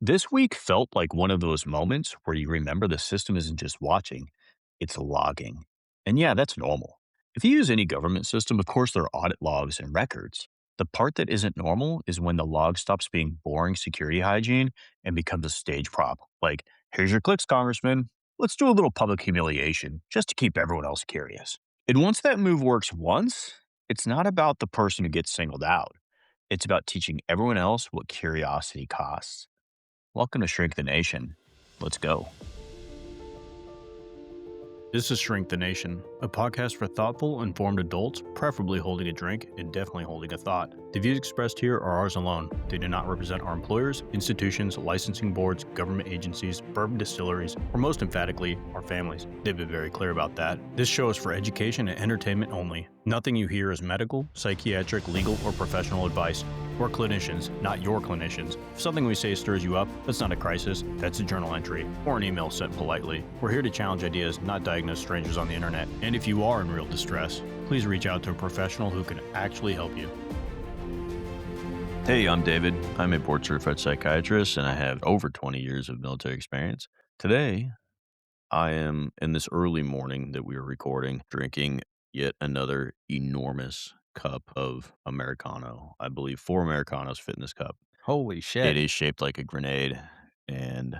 This week felt like one of those moments where you remember the system isn't just watching, it's logging. And yeah, that's normal. If you use any government system, of course, there are audit logs and records. The part that isn't normal is when the log stops being boring security hygiene and becomes a stage prop. Like, here's your clicks, Congressman. Let's do a little public humiliation just to keep everyone else curious. And once that move works once, it's not about the person who gets singled out. It's about teaching everyone else what curiosity costs. Welcome to Shrink the Nation. Let's go. This is Shrink the Nation, a podcast for thoughtful, informed adults, preferably holding a drink and definitely holding a thought. The views expressed here are ours alone. They do not represent our employers, institutions, licensing boards, government agencies, bourbon distilleries, or most emphatically, our families. They've been very clear about that. This show is for education and entertainment only. Nothing you hear is medical, psychiatric, legal, or professional advice. We're clinicians, not your clinicians. If something we say stirs you up, that's not a crisis, that's a journal entry, or an email sent politely. We're here to challenge ideas, not diagnose strangers on the internet. And if you are in real distress, please reach out to a professional who can actually help you. Hey, I'm David. I'm a board-certified psychiatrist, and I have over 20 years of military experience. Today, I am, in this early morning that we are recording, drinking yet another enormous cup of Americano. I believe 4 Americanos fit in this cup. Holy It shit. is shaped like a grenade, and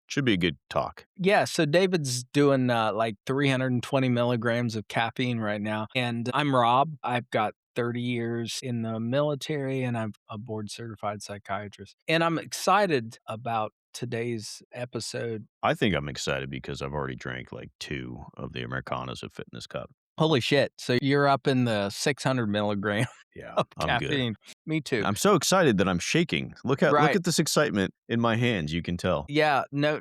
should be a good talk. Yeah, so David's doing like 320 milligrams of caffeine right now. And I'm Rob. I've got 30 years in the military and I'm a board certified psychiatrist. And I'm excited about today's episode. I think I'm excited because I've already drank like 2 of the Americanos that fit in this cup. Holy shit. So you're up in the 600 milligram Yeah, of I'm good. caffeine. Me too. I'm so excited that I'm shaking. Look Right. at this excitement in my hands, you can tell. Yeah, no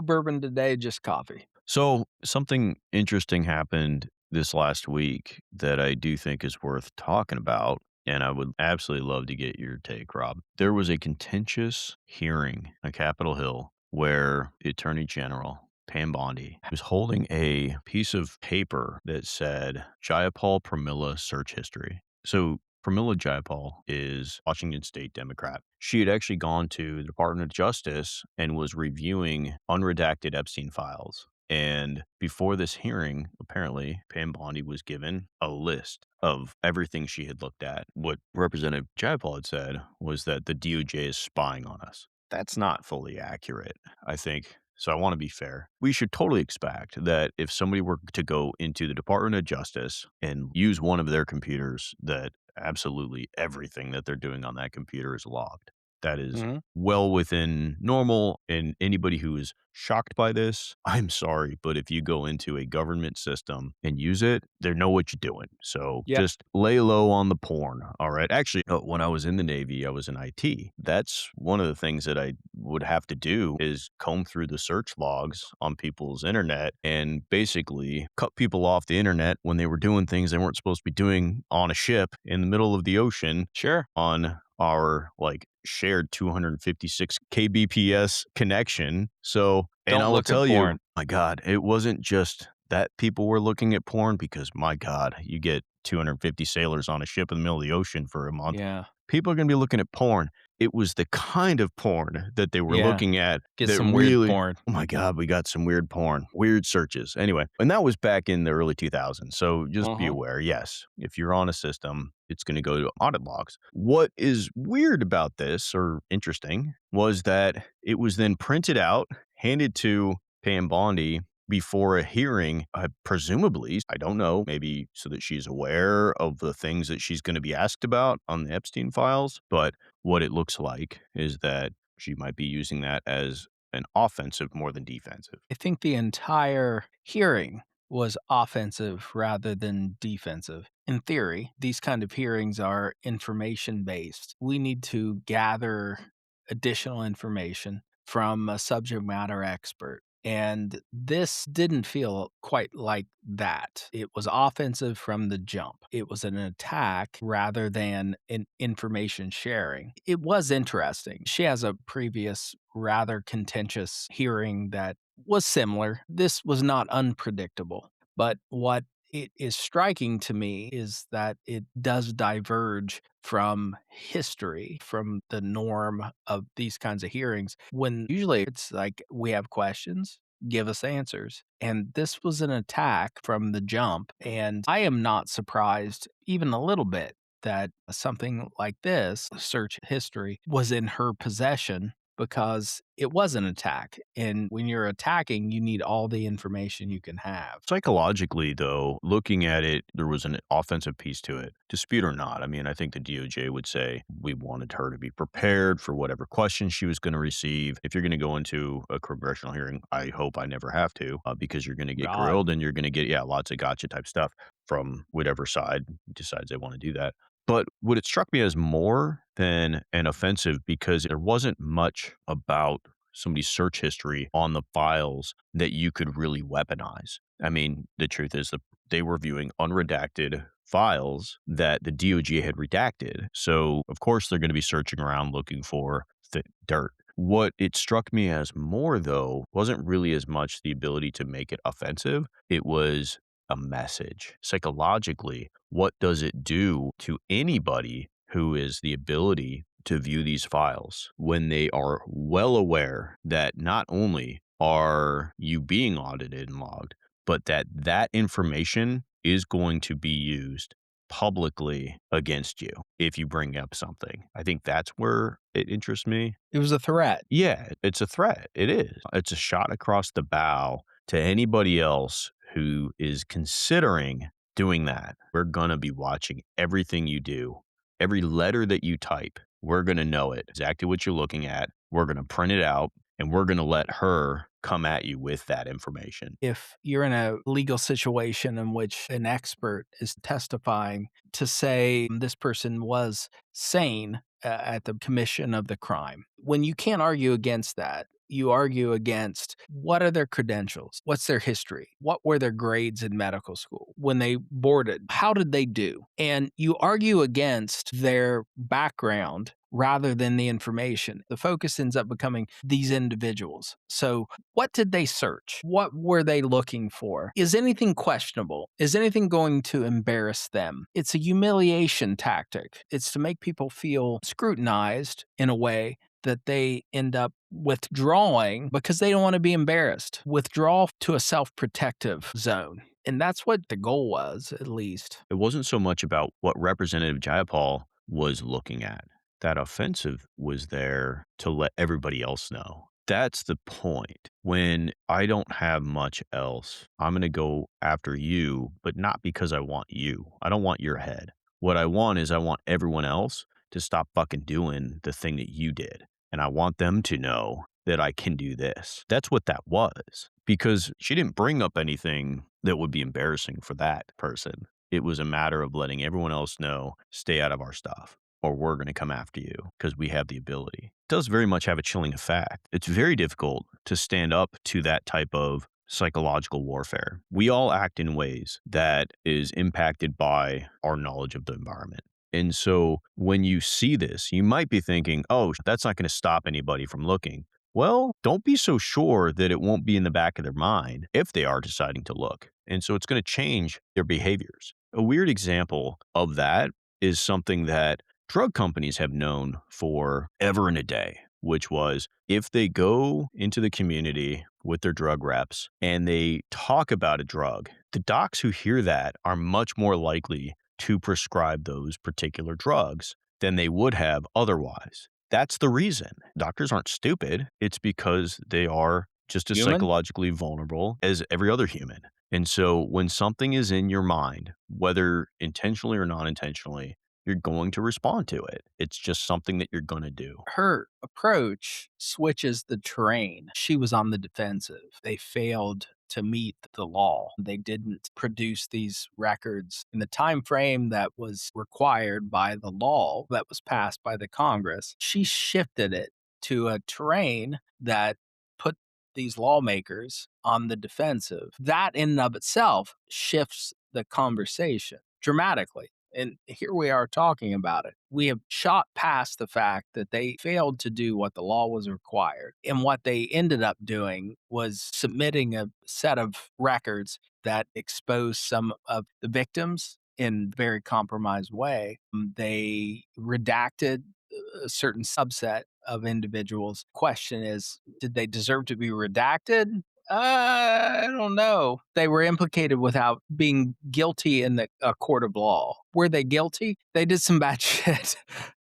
bourbon today, just coffee. So, something interesting happened this last week that I do think is worth talking about, and I would absolutely love to get your take, Rob. There was a contentious hearing on Capitol Hill where the Attorney General Pam Bondi was holding a piece of paper that said Jayapal Pramila search history. So Pramila Jayapal is Washington State Democrat. She had actually gone to the Department of Justice and was reviewing unredacted Epstein files. And before this hearing, apparently, Pam Bondi was given a list of everything she had looked at. What Representative Jayapal had said was that the DOJ is spying on us. That's not fully accurate, I think. So I want to be fair. We should totally expect that if somebody were to go into the Department of Justice and use one of their computers, that absolutely everything that they're doing on that computer is logged. That is Mhm. well within normal. And anybody who is shocked by this, I'm sorry, but if you go into a government system and use it, they know what you're doing. So Yeah. just lay low on the porn. All right. Actually, when I was in the Navy, I was in IT. That's one of the things that I would have to do is comb through the search logs on people's internet and basically cut people off the internet when they were doing things they weren't supposed to be doing on a ship in the middle of the ocean Sure. on our shared 256 kbps connection. So, and Don't I will look at tell you, porn. my God, it wasn't just that people were looking at porn because, my God, you get 250 sailors on a ship in the middle of the ocean for a month. Yeah. People are going to be looking at porn. It was the kind of porn that they were Yeah. looking at Get that some really, weird porn. oh my God, we got some weird porn, weird searches. Anyway, and that was back in the early 2000s. So just be aware. Yes, if you're on a system, it's going to go to audit logs. What is weird about this or interesting was that it was then printed out, handed to Pam Bondi before a hearing, presumably, I don't know, maybe so that she's aware of the things that she's going to be asked about on the Epstein files. But what it looks like is that she might be using that as an offensive more than defensive. I think the entire hearing was offensive rather than defensive. In theory, these kind of hearings are information based. We need to gather additional information from a subject matter expert. And this didn't feel quite like that. It was offensive from the jump. It was an attack rather than an information sharing. It was interesting. She has a previous rather contentious hearing that was similar. This was not unpredictable. But what it is striking to me is that it does diverge from history, from the norm of these kinds of hearings, when usually it's like we have questions, give us answers. And this was an attack from the jump. And I am not surprised even a little bit that something like this, search history, was in her possession because it was an attack. And when you're attacking, you need all the information you can have. Psychologically, though, looking at it, there was an offensive piece to it. Dispute or not, I mean, I think the DOJ would say we wanted her to be prepared for whatever questions she was going to receive. If you're going to go into a congressional hearing, I hope I never have to, because you're going to get God. grilled and you're going to get, yeah, lots of gotcha type stuff from whatever side decides they want to do that. But what it struck me as more than an offensive, because there wasn't much about somebody's search history on the files that you could really weaponize. I mean, the truth is that they were viewing unredacted files that the DOJ had redacted. So, of course, they're going to be searching around looking for dirt. What it struck me as more, though, wasn't really as much the ability to make it offensive. It was a message. Psychologically, what does it do to anybody who is the ability to view these files when they are well aware that not only are you being audited and logged, but that that information is going to be used publicly against you if you bring up something. I think that's where it interests me. It was a threat. Yeah, it's a threat. It is. It's a shot across the bow to anybody else who is considering doing that. We're going to be watching everything you do, every letter that you type. We're going to know it, exactly what you're looking at. We're going to print it out and we're going to let her come at you with that information. If you're in a legal situation in which an expert is testifying to say this person was sane at the commission of the crime, when you can't argue against that, you argue against what are their credentials? What's their history? What were their grades in medical school? When they boarded, how did they do? And you argue against their background rather than the information. The focus ends up becoming these individuals. So, what did they search? What were they looking for? Is anything questionable? Is anything going to embarrass them? It's a humiliation tactic. It's to make people feel scrutinized in a way that they end up withdrawing because they don't want to be embarrassed. Withdraw to a self-protective zone. And that's what the goal was, at least. It wasn't so much about what Representative Jayapal was looking at. That offensive was there to let everybody else know. That's the point. When I don't have much else, I'm going to go after you, but not because I want you. I don't want your head. What I want is I want everyone else to stop fucking doing the thing that you did. And I want them to know that I can do this. That's what that was. Because she didn't bring up anything that would be embarrassing for that person. It was a matter of letting everyone else know, stay out of our stuff, or we're going to come after you because we have the ability. It does very much have a chilling effect. It's very difficult to stand up to that type of psychological warfare. We all act in ways that is impacted by our knowledge of the environment. And so when you see this, you might be thinking, oh, that's not going to stop anybody from looking. Well, don't be so sure that it won't be in the back of their mind if they are deciding to look. And so it's going to change their behaviors. A weird example of that is something that drug companies have known for ever and a day, which was if they go into the community with their drug reps and they talk about a drug, the docs who hear that are much more likely to prescribe those particular drugs than they would have otherwise. That's the reason. Doctors aren't stupid. It's because they are just as Human? psychologically vulnerable as every other human. And so when something is in your mind, whether intentionally or non intentionally, you're going to respond to it. It's just something that you're going to do. Her approach switches the terrain. She was on the defensive. They failed to meet the law. They didn't produce these records in the time frame that was required by the law that was passed by the Congress. She shifted it to a terrain that put these lawmakers on the defensive. That in and of itself shifts the conversation dramatically. And here we are talking about it. We have shot past the fact that they failed to do what the law was required. And what they ended up doing was submitting a set of records that exposed some of the victims in a very compromised way. They redacted a certain subset of individuals. Question is, did they deserve to be redacted? I don't know. They were implicated without being guilty in the a court of law. Were they guilty? They did some bad shit.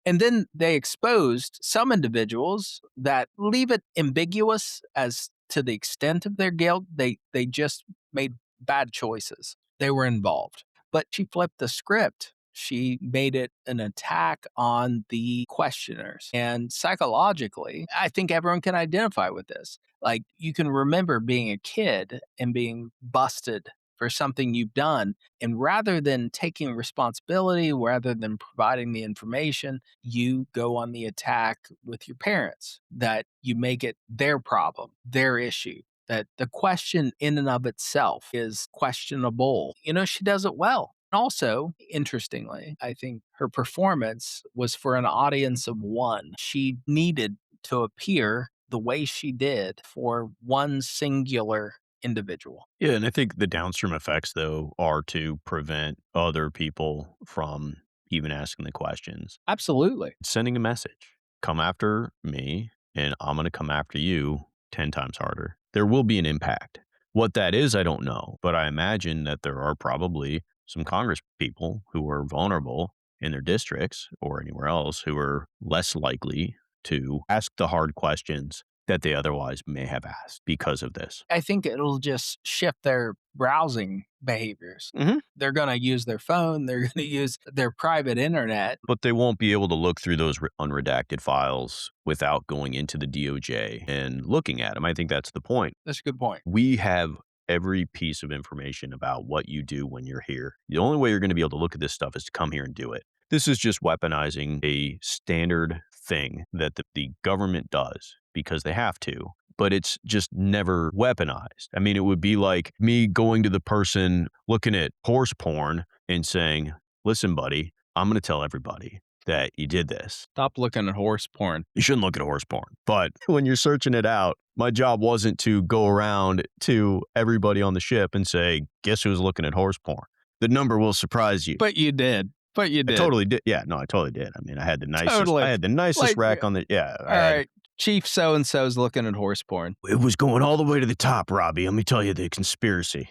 And then they exposed some individuals that leave it ambiguous as to the extent of their guilt. They just made bad choices. They were involved. But she flipped the script. She made it an attack on the questioners. And psychologically, I think everyone can identify with this. Like, you can remember being a kid and being busted for something you've done. And rather than taking responsibility, rather than providing the information, you go on the attack with your parents, that you make it their problem, their issue, that the question in and of itself is questionable. She does it well. Also, interestingly, I think her performance was for an audience of one. She needed to appear the way she did for one singular individual. Yeah, and I think the downstream effects, though, are to prevent other people from even asking the questions. Absolutely. Sending a message, come after me, and I'm going to come after you 10 times harder. There will be an impact. What that is, I don't know, but I imagine that there are probably some Congress people who are vulnerable in their districts or anywhere else who are less likely to ask the hard questions that they otherwise may have asked because of this. I think it'll just shift their browsing behaviors. Mhm. They're going to use their phone, they're going to use their private internet. But they won't be able to look through those unredacted files without going into the DOJ and looking at them. I think that's the point. That's a good point. We have every piece of information about what you do when you're here. The only way you're going to be able to look at this stuff is to come here and do it. This is just weaponizing a standard thing that the government does because they have to, but it's just never weaponized. I mean, it would be like me going to the person looking at horse porn and saying, listen, buddy, I'm going to tell everybody that you did this. Stop looking at horse porn. You shouldn't look at horse porn. But when you're searching it out, my job wasn't to go around to everybody on the ship and say, guess who's looking at horse porn? The number will surprise you. But you did. But you I did. totally did. Yeah, no, I totally did. I mean, I had the nicest, Totally. I had the nicest Like, rack on the, yeah. All right. Chief so-and-so's looking at horse porn. It was going all the way to the top, Robbie. Let me tell you the conspiracy.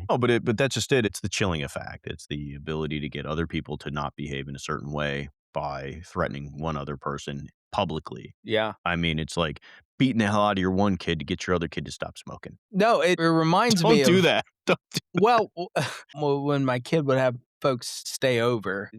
Oh, but that's just it. It's the chilling effect. It's the ability to get other people to not behave in a certain way by threatening one other person publicly. Yeah. I mean, it's like beating the hell out of your one kid to get your other kid to stop smoking. No, it reminds me Don't do of, that. Don't do well, when my kid would have folks stay over,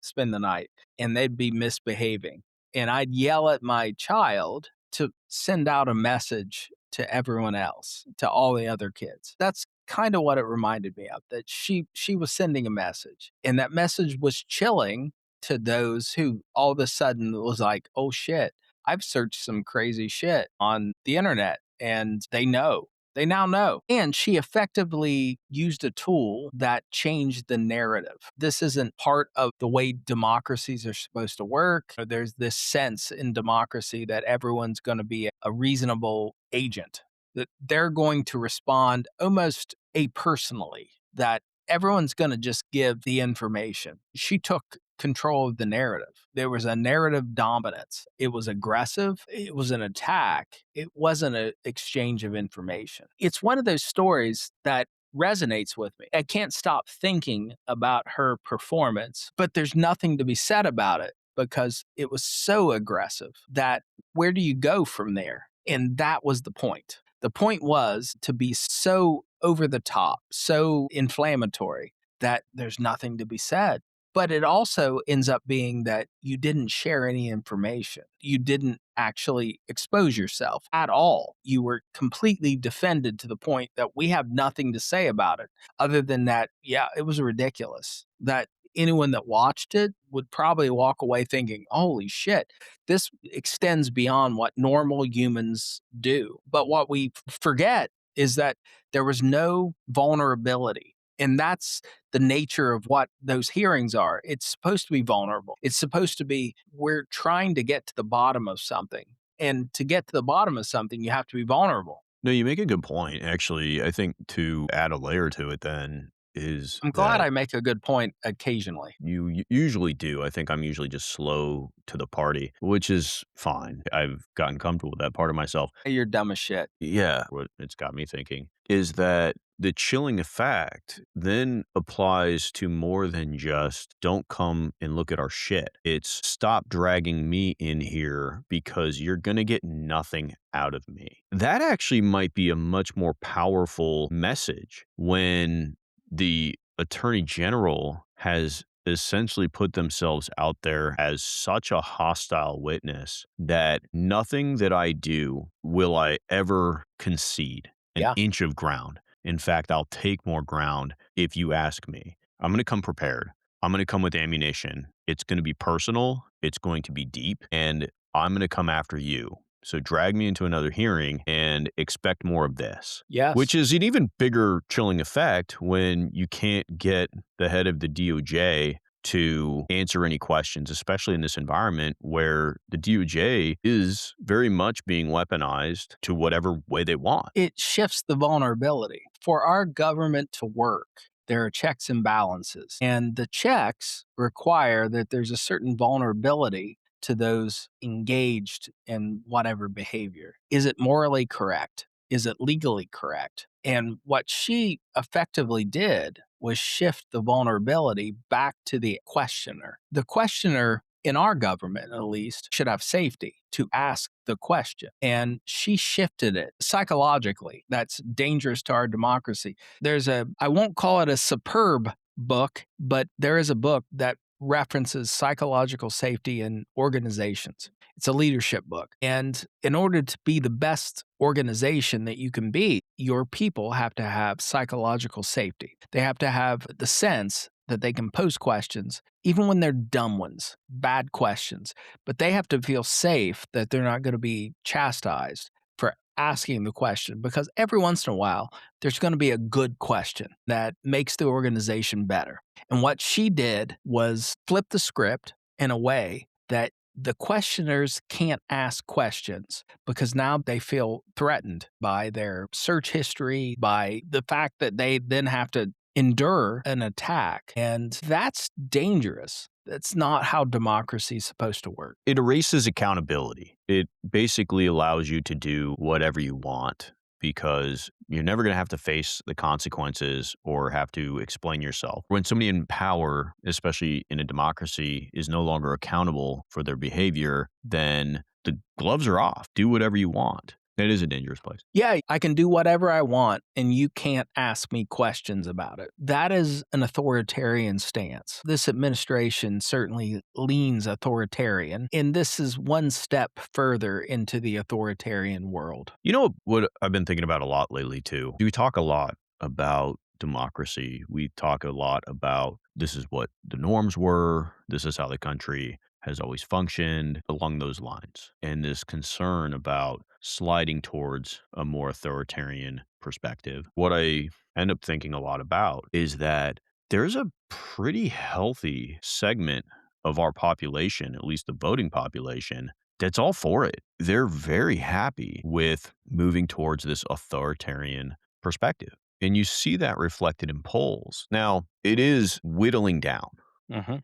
spend the night, and they'd be misbehaving. And I'd yell at my child to send out a message to everyone else, to all the other kids. That's kind of what it reminded me of, that she was sending a message. And that message was chilling to those who all of a sudden was like, oh shit, I've searched some crazy shit on the internet and they know. They now know. And she effectively used a tool that changed the narrative. This isn't part of the way democracies are supposed to work. There's this sense in democracy that everyone's going to be a reasonable agent, that they're going to respond almost apersonally, that everyone's going to just give the information. She took control of the narrative. There was a narrative dominance. It was aggressive. It was an attack. It wasn't an exchange of information. It's one of those stories that resonates with me. I can't stop thinking about her performance, but there's nothing to be said about it because it was so aggressive that where do you go from there? And that was the point. The point was to be so over the top, so inflammatory that there's nothing to be said. But it also ends up being that you didn't share any information. You didn't actually expose yourself at all. You were completely defended to the point that we have nothing to say about it other than that, yeah, it was ridiculous. That anyone that watched it would probably walk away thinking, holy shit, this extends beyond what normal humans do. But what we forget is that there was no vulnerability. And that's the nature of what those hearings are. It's supposed to be vulnerable. It's supposed to be, we're trying to get to the bottom of something. And to get to the bottom of something, you have to be vulnerable. No, you make a good point. Actually, I think to add a layer to it then is I'm glad that I make a good point occasionally. you usually do. I think I'm usually just slow to the party, which is fine. I've gotten comfortable with that part of myself. You're dumb as shit. Yeah, what it's got me thinking is that the chilling effect then applies to more than just don't come and look at our shit. It's stop dragging me in here because you're going to get nothing out of me. That actually might be a much more powerful message when the attorney general has essentially put themselves out there as such a hostile witness that nothing that I do will I ever concede an Yeah. inch of ground. In fact, I'll take more ground if you ask me. I'm going to come prepared. I'm going to come with ammunition. It's going to be personal. It's going to be deep, and I'm going to come after you. So drag me into another hearing and expect more of this. Yes. Which is an even bigger chilling effect when you can't get the head of the DOJ to answer any questions, especially in this environment where the DOJ is very much being weaponized to whatever way they want. It shifts the vulnerability. For our government to work, there are checks and balances. And the checks require that there's a certain vulnerability to those engaged in whatever behavior. Is it morally correct? Is it legally correct? And what she effectively did was shift the vulnerability back to the questioner. The questioner, in our government at least, should have safety to ask the question. And she shifted it psychologically. That's dangerous to our democracy. I won't call it a superb book, but there is a book that references psychological safety in organizations. It's a leadership book. And in order to be the best organization that you can be, your people have to have psychological safety. They have to have the sense that they can pose questions, even when they're dumb ones, bad questions. But they have to feel safe that they're not going to be chastised for asking the question, because every once in a while, there's going to be a good question that makes the organization better. And what she did was flip the script in a way that the questioners can't ask questions because now they feel threatened by their search history, by the fact that they then have to endure an attack. And that's dangerous. That's not how democracy is supposed to work. It erases accountability. It basically allows you to do whatever you want because you're never going to have to face the consequences or have to explain yourself. When somebody in power, especially in a democracy, is no longer accountable for their behavior, then the gloves are off. Do whatever you want. It is a dangerous place. Yeah, I can do whatever I want, and you can't ask me questions about it. That is an authoritarian stance. This administration certainly leans authoritarian, and this is one step further into the authoritarian world. You know what I've been thinking about a lot lately, too? We talk a lot about democracy. We talk a lot about this is what the norms were. This is how the country has always functioned along those lines. And this concern about sliding towards a more authoritarian perspective. What I end up thinking a lot about is that there's a pretty healthy segment of our population, at least the voting population, that's all for it. They're very happy with moving towards this authoritarian perspective. And you see that reflected in polls. Now, it is whittling down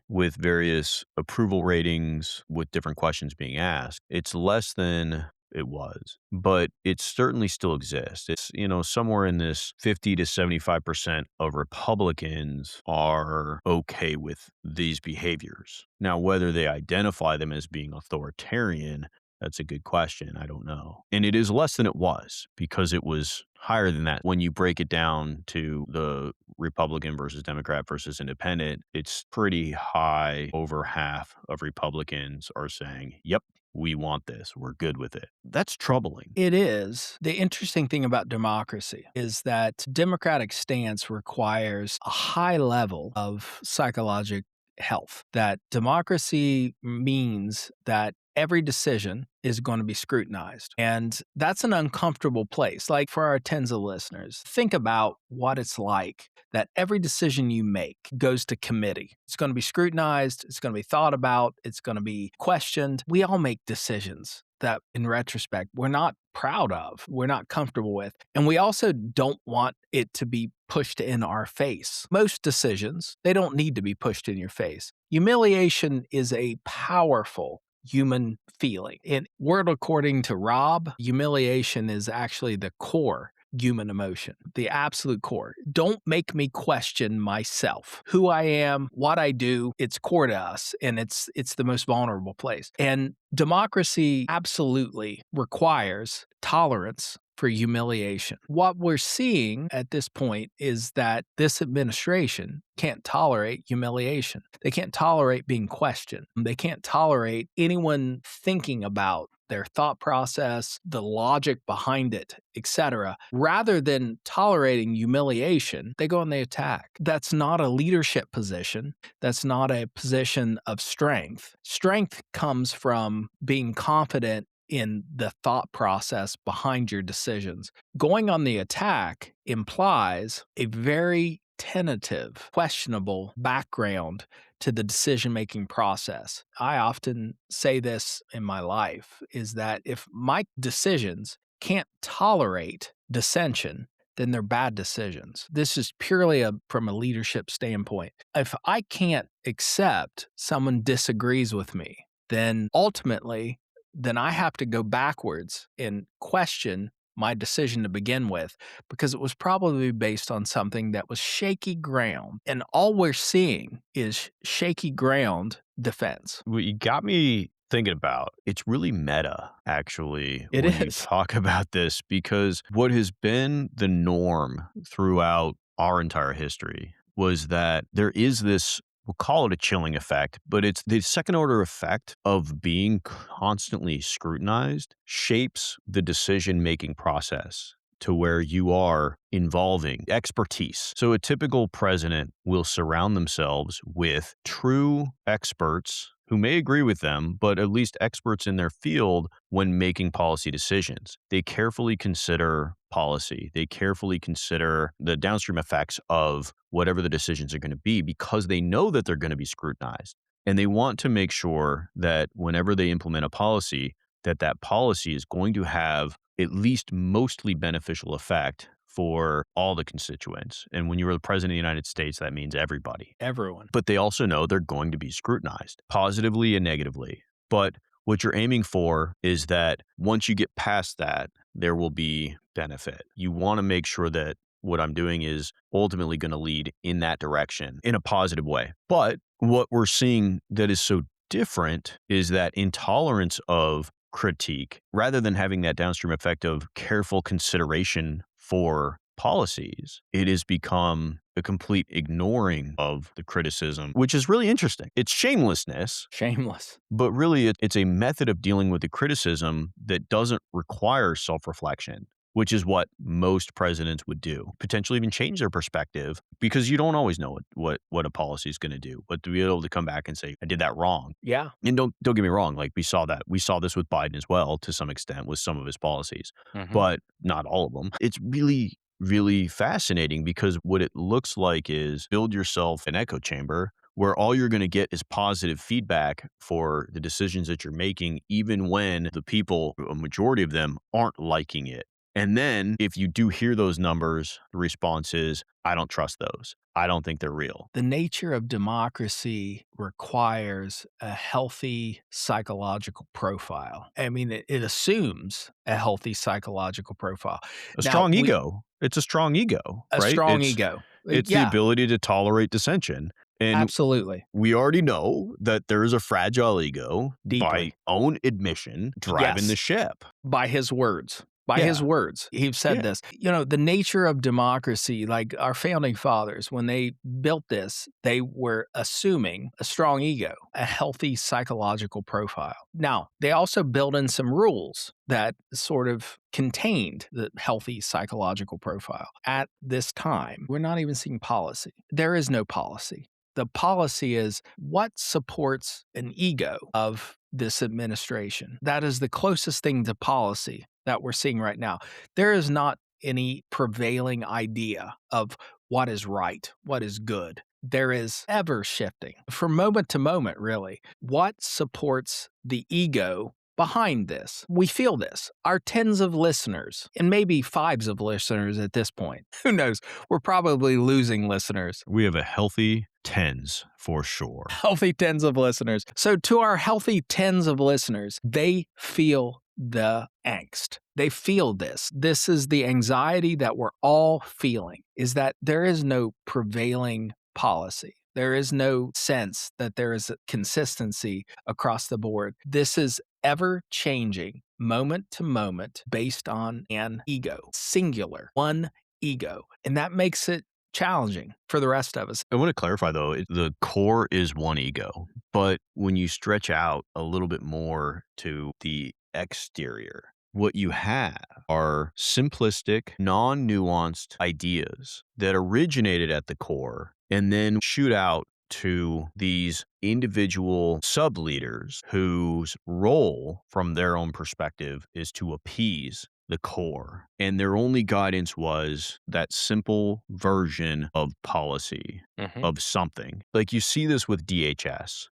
with various approval ratings, with different questions being asked. It's less than it was, but it certainly still exists. It's, somewhere in this 50 to 75% of Republicans are okay with these behaviors. Now, whether they identify them as being authoritarian, that's a good question. I don't know. And it is less than it was because it was higher than that. When you break it down to the Republican versus Democrat versus independent, it's pretty high. Over half of Republicans are saying, yep, we want this. We're good with it. That's troubling. It is. The interesting thing about democracy is that democratic stance requires a high level of psychological health. That democracy means that every decision is going to be scrutinized. And that's an uncomfortable place. Like for our tens of listeners, think about what it's like that every decision you make goes to committee. It's going to be scrutinized, it's going to be thought about, it's going to be questioned. We all make decisions that in retrospect we're not proud of, we're not comfortable with. And we also don't want it to be pushed in our face. Most decisions, they don't need to be pushed in your face. Humiliation is a powerful human feeling. In word according to Rob, humiliation is actually the core human emotion, the absolute core. Don't make me question myself, who I am, what I do. It's core to us, and it's the most vulnerable place. And democracy absolutely requires tolerance for humiliation. What we're seeing at this point is that this administration can't tolerate humiliation. They can't tolerate being questioned. They can't tolerate anyone thinking about their thought process, the logic behind it, etc. Rather than tolerating humiliation, they go and they attack. That's not a leadership position. That's not a position of strength. Strength comes from being confident in the thought process behind your decisions. Going on the attack implies a very tentative, questionable background to the decision-making process. I often say this in my life, is that if my decisions can't tolerate dissension, then they're bad decisions. This is purely from a leadership standpoint. If I can't accept someone disagrees with me, then ultimately, then I have to go backwards and question my decision to begin with, because it was probably based on something that was shaky ground. And all we're seeing is shaky ground defense. What you got me thinking about, it's really meta, actually, It when you is. talk about this, because what has been the norm throughout our entire history was that there is this, we'll call it a chilling effect, but it's the second order effect of being constantly scrutinized shapes the decision-making process to where you are involving expertise. So a typical president will surround themselves with true experts who may agree with them, but at least experts in their field when making policy decisions. They carefully consider policy. They carefully consider the downstream effects of whatever the decisions are going to be, because they know that they're going to be scrutinized. And they want to make sure that whenever they implement a policy, that that policy is going to have at least mostly beneficial effect for all the constituents. And when you are the president of the United States, that means everybody. Everyone. But they also know they're going to be scrutinized positively and negatively. But what you're aiming for is that once you get past that, there will be benefit. You want to make sure that what I'm doing is ultimately going to lead in that direction in a positive way. But what we're seeing that is so different is that intolerance of critique, rather than having that downstream effect of careful consideration for policies, it has become a complete ignoring of the criticism, which is really interesting. It's shamelessness, Shameless. but really it's a method of dealing with the criticism that doesn't require self-reflection, which is what most presidents would do. Potentially even change their perspective, because you don't always know what a policy is going to do. But to be able to come back and say, I did that wrong. Yeah. And don't get me wrong, like we saw this with Biden as well, to some extent, with some of his policies, Mhm. but not all of them. It's really, really fascinating, because what it looks like is build yourself an echo chamber where all you're going to get is positive feedback for the decisions that you're making, even when the people, a majority of them, aren't liking it. And then if you do hear those numbers, the response is, I don't trust those. I don't think they're real. The nature of democracy requires a healthy psychological profile. I mean, it assumes a healthy psychological profile. A Now, strong ego. It's a strong ego, a right? strong ego. It's the Yeah, ability to tolerate dissension. And absolutely. we already know that there is a fragile ego, by Deeply. own admission, driving the Yes. ship. By his words. By his Yeah. words. He said Yeah. this. The nature of democracy, like our founding fathers, when they built this, they were assuming a strong ego, a healthy psychological profile. Now, they also built in some rules that sort of contained the healthy psychological profile. At this time, we're not even seeing policy. There is no policy. The policy is what supports an ego of this administration. That is the closest thing to policy that we're seeing right now. There is not any prevailing idea of what is right, what is good. There is ever shifting from moment to moment, really. What supports the ego behind this? We feel this. Our tens of listeners, and maybe fives of listeners at this point. Who knows? We're probably losing listeners. We have a healthy tens for sure. Healthy tens of listeners. So, to our healthy tens of listeners, they feel the angst. They feel this. This is the anxiety that we're all feeling, is that there is no prevailing policy. There is no sense that there is a consistency across the board. This is ever changing moment to moment based on an ego, singular, one ego. And that makes it challenging for the rest of us. I want to clarify though, the core is one ego, but when you stretch out a little bit more to the exterior, what you have are simplistic, non nuanced ideas that originated at the core and then shoot out to these individual sub leaders whose role, from their own perspective, is to appease the core. And their only guidance was that simple version of policy of something. Like you see this with DHS.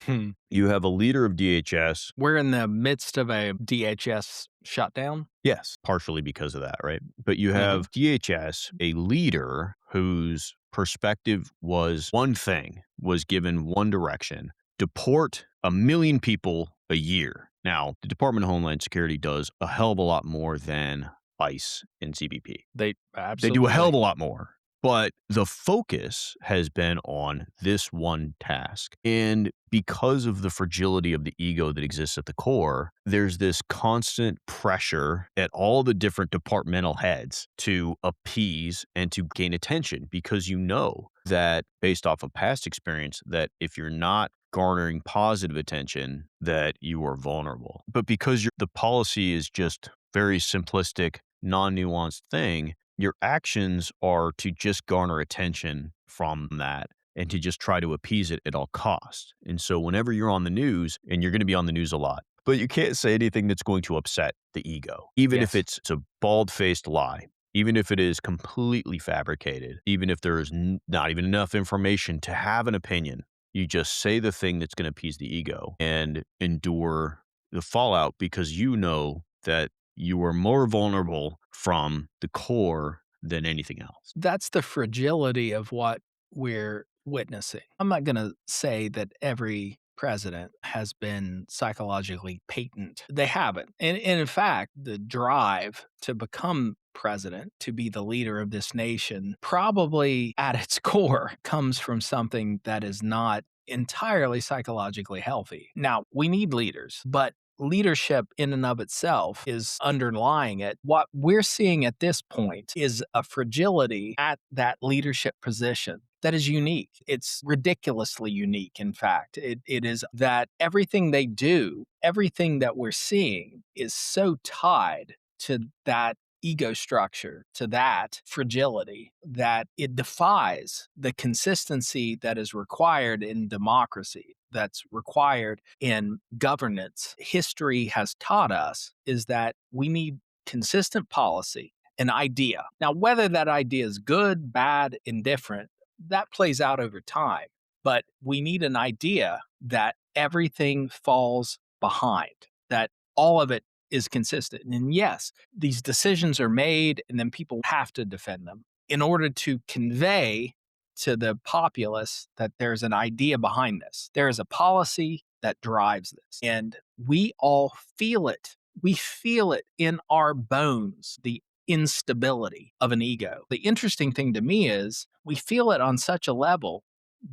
You have a leader of DHS. We're in the midst of a DHS shutdown. Yes, partially because of that, right? But you have DHS, a leader whose perspective was one thing, was given one direction: deport 1 million people a year. Now, the Department of Homeland Security does a hell of a lot more than ICE and CBP. They They do a hell of a lot more. But the focus has been on this one task. And because of the fragility of the ego that exists at the core, there's this constant pressure at all the different departmental heads to appease and to gain attention, because you know that based off of past experience, that if you're not garnering positive attention, that you are vulnerable. But because the policy is just very simplistic, non-nuanced thing, your actions are to just garner attention from that and to just try to appease it at all costs. And so whenever you're on the news, and you're going to be on the news a lot, but you can't say anything that's going to upset the ego, even if it's a bald-faced lie, even if it is completely fabricated, even if there is not even enough information to have an opinion. You just say the thing that's going to appease the ego and endure the fallout, because you know that you are more vulnerable from the core than anything else. That's the fragility of what we're witnessing. I'm not going to say that every president has been psychologically patent. They haven't. And in fact, the drive to become president, to be the leader of this nation, probably at its core comes from something that is not entirely psychologically healthy. Now, we need leaders, but leadership in and of itself is underlying it. What we're seeing at this point is a fragility at that leadership position that is unique. It's ridiculously unique, in fact. It is that everything they do, everything that we're seeing is so tied to that ego structure, to that fragility, that it defies the consistency that is required in democracy, that's required in governance. History has taught us is that we need consistent policy, an idea. Now, whether that idea is good, bad, indifferent, that plays out over time. But we need an idea that everything falls behind, that all of it is consistent. And yes, these decisions are made and then people have to defend them in order to convey to the populace that there's an idea behind this. There is a policy that drives this. And we all feel it. We feel it in our bones, the instability of an ego. The interesting thing to me is we feel it on such a level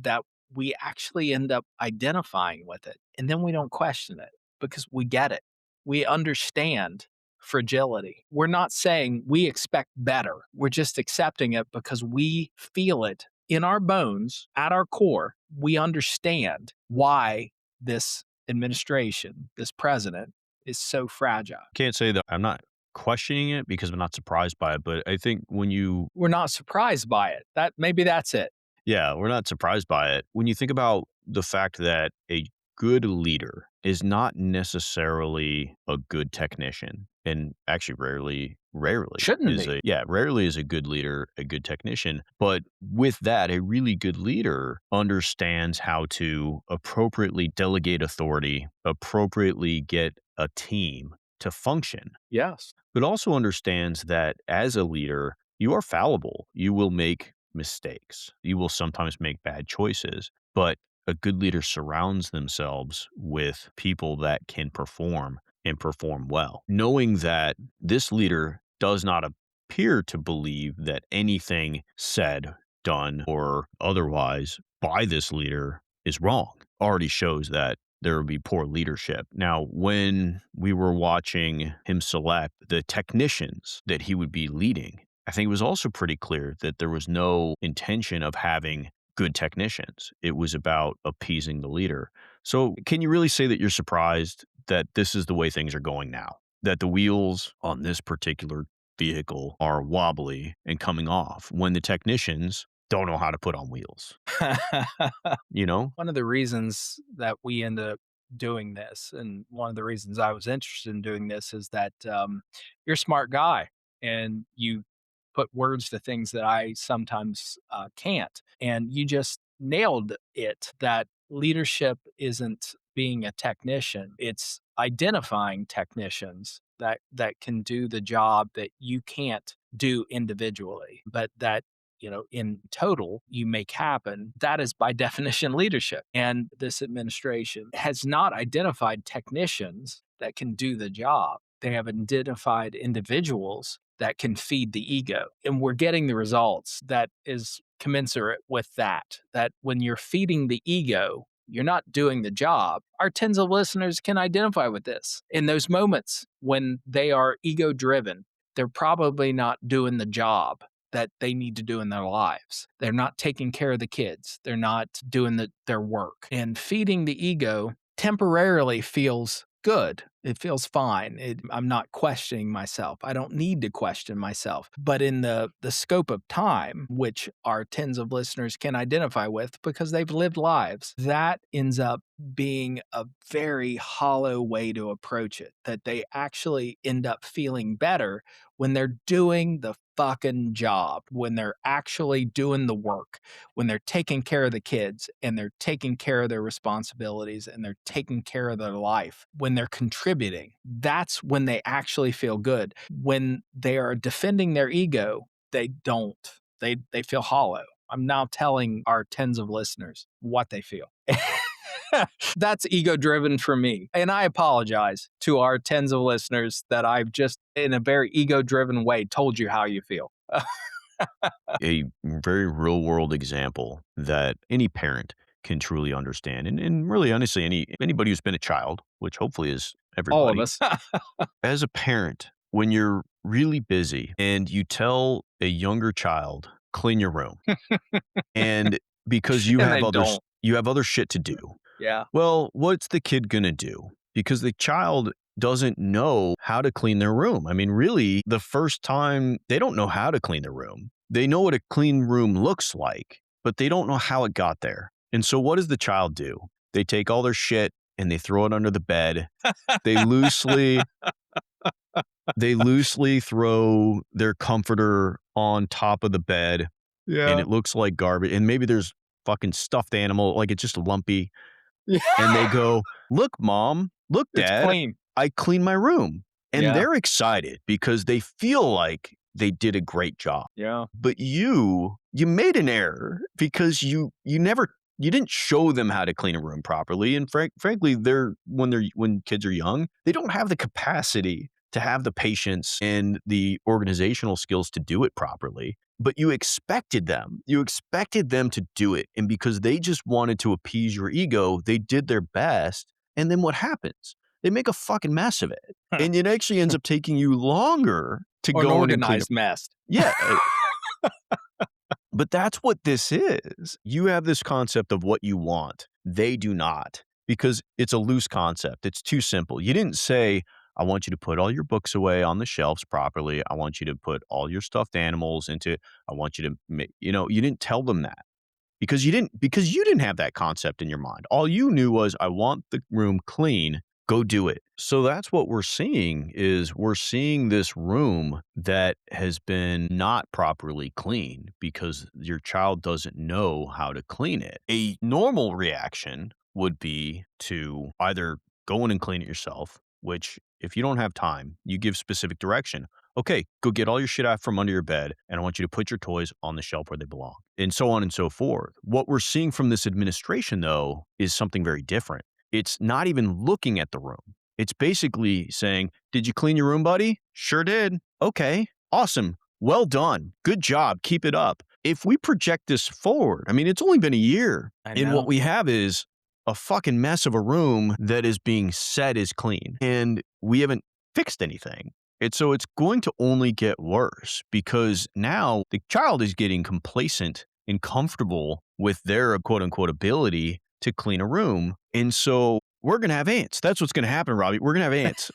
that we actually end up identifying with it. And then we don't question it because we get it. We understand fragility. We're not saying we expect better. We're just accepting it because we feel it in our bones, at our core. We understand why this administration, this president, is so fragile. Can't say that I'm not questioning it because I'm not surprised by it, but I think when you We're not surprised by it. Maybe that's it. Yeah, we're not surprised by it. When you think about the fact that a good leader is not necessarily a good technician, and actually Shouldn't be. rarely is a good leader a good technician. But with that, a really good leader understands how to appropriately delegate authority, appropriately get a team to function, Yes. but also understands that as a leader, you are fallible. You will make mistakes. You will sometimes make bad choices, but a good leader surrounds themselves with people that can perform and perform well, knowing that this leader does not appear to believe that anything said, done, or otherwise by this leader is wrong. Already shows that there would be poor leadership. Now, when we were watching him select the technicians that he would be leading, I think it was also pretty clear that there was no intention of having good technicians. It was about appeasing the leader. So, can you really say that you're surprised that this is the way things are going now? That the wheels on this particular vehicle are wobbly and coming off when the technicians don't know how to put on wheels, you know? One of the reasons that we end up doing this, and one of the reasons I was interested in doing this, is that you're a smart guy and you put words to things that I sometimes can't. And you just nailed it that leadership isn't being a technician, it's identifying technicians that can do the job that you can't do individually, but that in total you make happen. That is by definition leadership. And this administration has not identified technicians that can do the job. They have identified individuals that can feed the ego. And we're getting the results that is commensurate with that. That when you're feeding the ego, you're not doing the job. Our tens of listeners can identify with this. In those moments when they are ego driven, they're probably not doing the job that they need to do in their lives. They're not taking care of the kids. They're not doing their work. And feeding the ego temporarily feels good. It feels fine. I'm not questioning myself. I don't need to question myself. But in the scope of time, which our tens of listeners can identify with because they've lived lives, that ends up being a very hollow way to approach it. That they actually end up feeling better when they're doing the fucking job, when they're actually doing the work, when they're taking care of the kids and they're taking care of their responsibilities and they're taking care of their life, when they're contributing. That's when they actually feel good. When they are defending their ego, they don't. They feel hollow. I'm now telling our tens of listeners what they feel. That's ego driven for me. And I apologize to our tens of listeners that I've just, in a very ego driven way, told you how you feel. A very real world example that any parent can truly understand. And really, honestly, anybody who's been a child, which hopefully is All of everybody, us. as a parent, when you're really busy and you tell a younger child, clean your room, and because And they don't. you have other shit to do. Yeah. Well, what's the kid gonna do? Because the child doesn't know how to clean their room. I mean, really, the first time they don't know how to clean their room. They know what a clean room looks like, but they don't know how it got there. And so what does the child do? They take all their shit and they throw it under the bed. They loosely they loosely throw their comforter on top of the bed and Yeah. it looks like garbage. And maybe there's fucking stuffed animal, like it's just lumpy. Yeah. And they go, "Look, mom, look, It's dad, clean. I cleaned my room." And Yeah. they're excited because they feel like they did a great job. Yeah. But you made an error because you didn't show them how to clean a room properly. And frankly, when kids are young, they don't have the capacity to have the patience and the organizational skills to do it properly. But you expected them. You expected them to do it. And because they just wanted to appease your ego, they did their best. And then what happens? They make a fucking mess of it. And it actually ends up taking you longer to Or an go in and clean up. organized mess. Yeah. But that's what this is. You have this concept of what you want. They do not, because it's a loose concept. It's too simple. You didn't say, I want you to put all your books away on the shelves properly. I want you to put all your stuffed animals I want you to, you didn't tell them that. because you didn't have that concept in your mind. All you knew was, I want the room clean, go do it. So that's what we're seeing this room that has been not properly cleaned because your child doesn't know how to clean it. A normal reaction would be to either go in and clean it yourself, which if you don't have time, you give specific direction. Okay, go get all your shit out from under your bed, and I want you to put your toys on the shelf where they belong, and so on and so forth. What we're seeing from this administration, though, is something very different. It's not even looking at the room. It's basically saying, did you clean your room, buddy? Sure did. Okay, awesome. Well done. Good job. Keep it up. If we project this forward, I mean, it's only been a year, and what we have is a fucking mess of a room that is being said is clean, and we haven't fixed anything. And so it's going to only get worse because now the child is getting complacent and comfortable with their quote unquote ability to clean a room. And so we're going to have ants. That's what's going to happen, Robbie. We're going to have ants.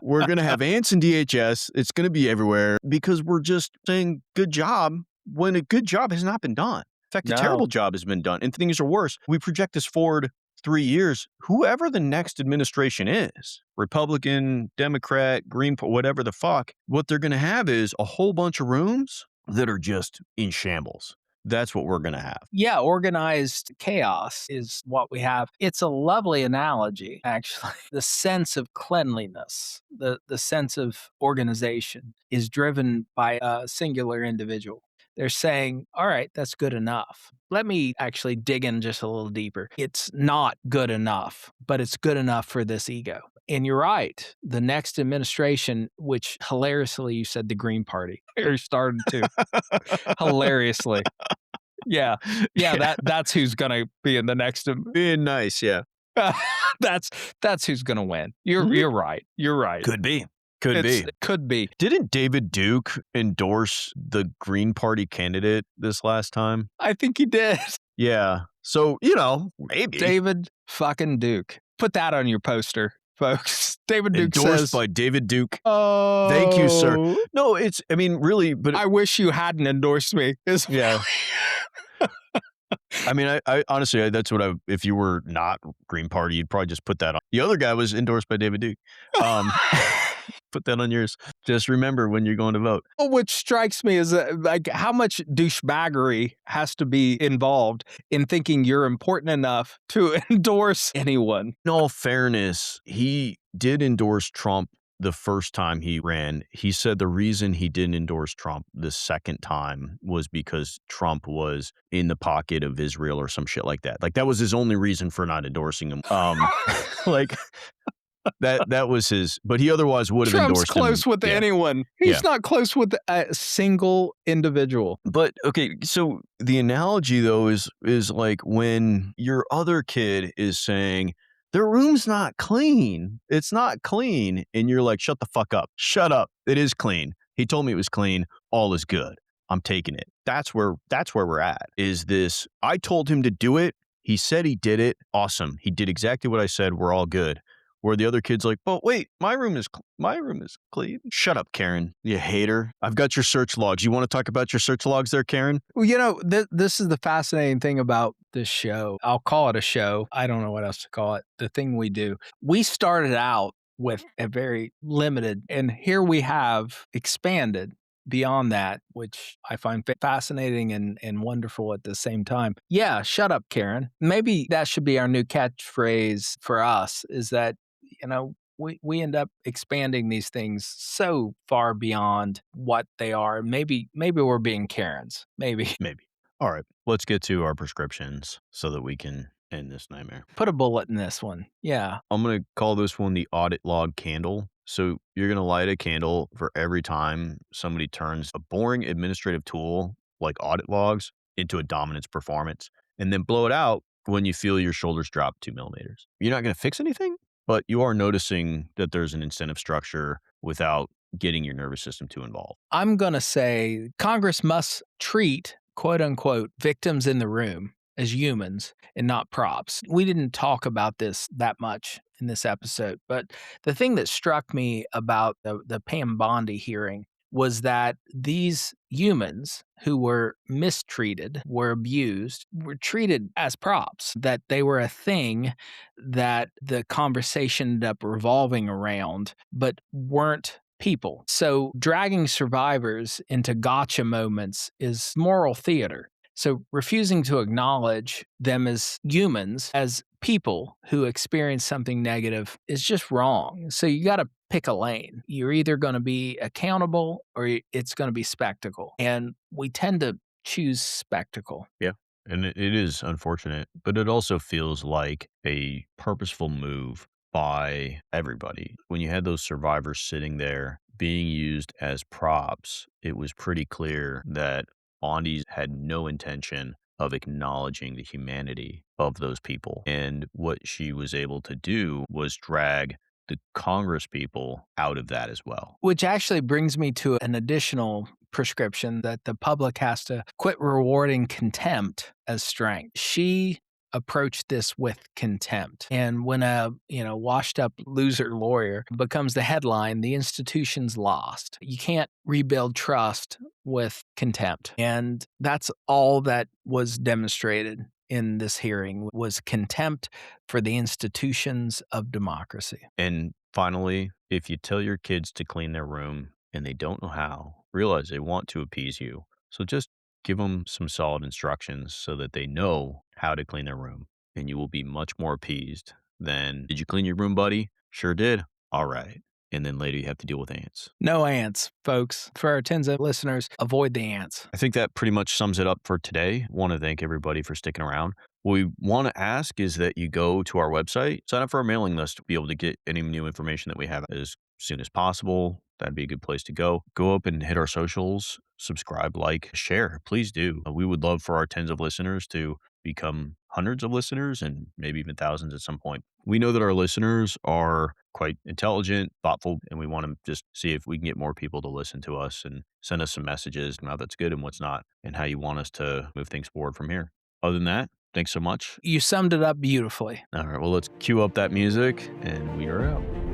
We're going to have ants in DHS. It's going to be everywhere because we're just saying good job when a good job has not been done. In fact, a terrible job has been done. And things are worse. We project this forward 3 years, whoever the next administration is, Republican, Democrat, Green, whatever the fuck, what they're going to have is a whole bunch of rooms that are just in shambles. That's what we're going to have. Yeah, organized chaos is what we have. It's a lovely analogy, actually. The sense of cleanliness, the sense of organization is driven by a singular individual. They're saying, all right, that's good enough. Let me actually dig in just a little deeper. It's not good enough, but it's good enough for this ego. And you're right. The next administration, which hilariously you said the Green Party, they're starting to hilariously. Yeah. That's who's gonna be in the next. Being nice, yeah. That's who's gonna win. You're right. You're right. Could be. Could be. Didn't David Duke endorse the Green Party candidate this last time? I think he did. Yeah. So, maybe. David fucking Duke. Put that on your poster, folks. David Duke endorsed by David Duke. Oh. Thank you, sir. No, really, but I wish you hadn't endorsed me. Yeah. I mean, I honestly, that's what if you were not Green Party, you'd probably just put that on. The other guy was endorsed by David Duke. Put that on yours. Just remember when you're going to vote. Which strikes me as like how much douchebaggery has to be involved in thinking you're important enough to endorse anyone. In all fairness, he did endorse Trump the first time he ran. He said the reason he didn't endorse Trump the second time was because Trump was in the pocket of Israel or some shit like that. Like that was his only reason for not endorsing him. Like that was his, but he otherwise would have endorsed him. Trump's close with anyone. He's not close with a single individual. But okay, so the analogy though is like when your other kid is saying, their room's not clean. It's not clean. And you're like, shut the fuck up. Shut up. It is clean. He told me it was clean. All is good. I'm taking it. That's where we're at. Is this, I told him to do it. He said he did it. Awesome. He did exactly what I said. We're all good. Where the other kid's like, but wait, my room is clean. Shut up, Karen, you hater. I've got your search logs. You want to talk about your search logs there, Karen? Well, this is the fascinating thing about this show. I'll call it a show. I don't know what else to call it. The thing we do. We started out with a very limited, and here we have expanded beyond that, which I find fascinating and wonderful at the same time. Yeah, shut up, Karen. Maybe that should be our new catchphrase for us, is that, we end up expanding these things so far beyond what they are. Maybe we're being Karens. Maybe. All right, let's get to our prescriptions so that we can end this nightmare. Put a bullet in this one. Yeah. I'm going to call this one the audit log candle. So you're going to light a candle for every time somebody turns a boring administrative tool like audit logs into a dominance performance, and then blow it out when you feel your shoulders drop 2 millimeters. You're not going to fix anything, but you are noticing that there's an incentive structure without getting your nervous system too involved. I'm going to say Congress must treat, quote unquote, victims in the room as humans and not props. We didn't talk about this that much in this episode, but the thing that struck me about the Pam Bondi hearing was that these humans who were mistreated, were abused, were treated as props, that they were a thing that the conversation ended up revolving around, but weren't people. So dragging survivors into gotcha moments is moral theater. So refusing to acknowledge them as humans, as people who experience something negative, is just wrong. So you got to pick a lane. You're either going to be accountable or it's going to be spectacle. And we tend to choose spectacle. Yeah. And it is unfortunate, but it also feels like a purposeful move by everybody. When you had those survivors sitting there being used as props, it was pretty clear that Bondi had no intention of acknowledging the humanity of those people. And what she was able to do was drag the Congress people out of that as well. Which actually brings me to an additional prescription that the public has to quit rewarding contempt as strength. She approached this with contempt. And when a, washed up loser lawyer becomes the headline, the institution's lost. You can't rebuild trust with contempt. And that's all that was demonstrated in this hearing was contempt for the institutions of democracy. And finally, if you tell your kids to clean their room and they don't know how, realize they want to appease you. So just give them some solid instructions so that they know how to clean their room, and you will be much more appeased than, did you clean your room, buddy? Sure did. All right. And then later you have to deal with ants. No ants, folks. For our tens of listeners, avoid the ants. I think that pretty much sums it up for today. Want to thank everybody for sticking around. What we want to ask is that you go to our website, sign up for our mailing list to be able to get any new information that we have as soon as possible. That'd be a good place to go. Go up and hit our socials, subscribe, like, share. Please do. We would love for our tens of listeners to become hundreds of listeners and maybe even thousands at some point. We know that our listeners are quite intelligent, thoughtful, and we want to just see if we can get more people to listen to us and send us some messages on how that's good and what's not, and how you want us to move things forward from here. Other than that, thanks so much. You summed it up beautifully. All right, well, let's cue up that music, and we are out.